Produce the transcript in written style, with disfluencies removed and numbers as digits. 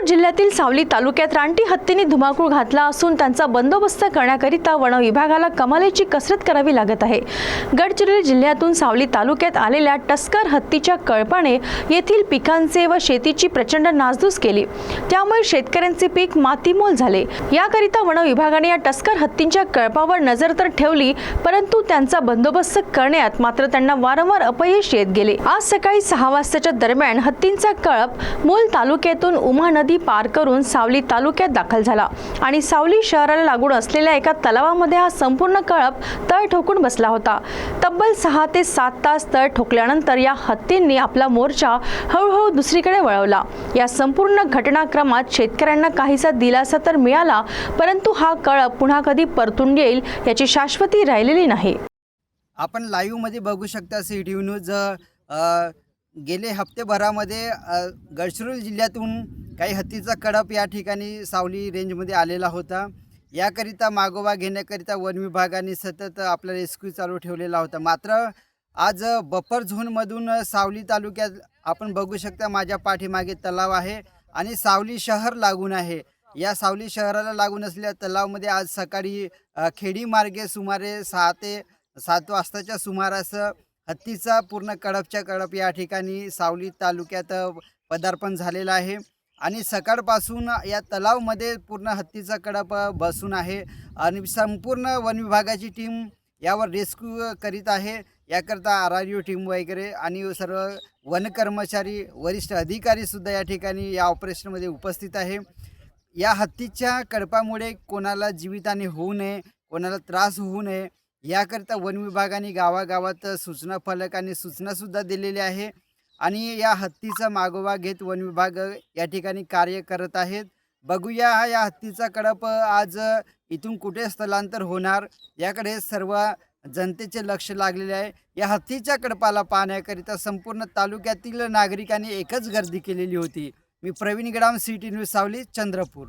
चंद्रपूर जिल्ह्यातील सावली तालुक्यात रानटी हत्तीने धुमाकूळ घातला असून त्यांचा बंदोबस्त करण्याकरिता वन विभागाला कमालीची कसरत करावी लागत आहे। गडचिरोली जिल्ह्यातून सावली तालुक्यात आलेल्या टस्कर हत्तीच्या कळपाने येथील पिकांचे व शेतीची प्रचंड नासधूस केली, त्यामुळे शेतकऱ्यांचे पीक मातीमोल झाले। याकरिता वन विभागाने या टस्कर हत्तींच्या कळपावर नजर तर ठेवली, परंतु त्यांचा बंदोबस्त करण्यात मात्र त्यांना वारंवार अपयश येत गेले। आज सकाळी 6 वाजताच्या दरम्यान हत्तींचा कळप मूल तालुक्यातून उमा नदी पार करून सावली तालुक्यात दाखल झाला आणि सावली शहराला लागून असलेल्या एका तलावामध्ये हा संपूर्ण कळप तळ ठोकून बसला होता। तब्बल 6 ते 7 तास तळ ठोकल्यानंतर या हत्तींनी आपला मोर्चा हळूहळू दुसरीकडे वळवला। या संपूर्ण घटनाक्रमात शेतकऱ्यांना काहीसा दिलासा तर मिळाला, परंतु हा कळप पुन्हा कधी परतून येईल याची शाश्वती राहिलेली नाही। आपण लाईव्ह मध्ये बघू शकता सिटी न्यूज गेले हप्तेभरामध्ये गडचिरोली जिल्ह्यातून काही हत्तीचा कळप या ठिकाणी सावली रेंजमध्ये आलेला होता। याकरिता मागोवा घेण्याकरिता वन विभागाने सतत आपला रेस्क्यू चालू ठेवलेला होता। मात्र आज बफर झोनमधून सावली तालुक्यात आपण बघू शकता माझ्या पाठीमागे तलाव आहे आणि सावली शहर लागून आहे। या सावली शहराला लागून असलेल्या तलावामध्ये आज सकाळी खेडी मार्गे सुमारे 6 ते 7 वाजताच्या सुमारास हत्तीचा पूर्ण कळपच्या कळप या ठिकाणी सावली तालुक्यात पदार्पण झालेला आहे आणि सकाळपासून या तलावमध्ये पूर्ण हत्तीचा कळप बसून आहे आणि संपूर्ण वन विभागाची टीम यावर रेस्क्यू करीत आहे। याकरता RRU टीम वगैरे आणि सर्व वन कर्मचारी वरिष्ठ अधिकारी सुद्धा या ठिकाणी या ऑपरेशनमध्ये उपस्थित आहे। या हत्तीच्या कळपामुळे कोणाला जीवितहानी होऊ नये, कोणाला त्रास होऊ नये याकरता वन विभागाने गावागावात सूचना फलक आणि सूचनासुद्धा दिलेल्या आहे आणि या हत्तीचा मागोवा घेत वन विभाग या ठिकाणी कार्य करत आहेत। बघूया या हत्तीचा कळप आज इथून कुठे स्थलांतर होणार याकडे सर्व जनतेचे लक्ष लागलेले आहे। या हत्तीच्या कळपाला पाहण्याकरिता संपूर्ण तालुक्यातील नागरिकांनी एकच गर्दी केलेली होती। मी प्रवीण गडाम, सिटी न्यूज सावली, चंद्रपूर।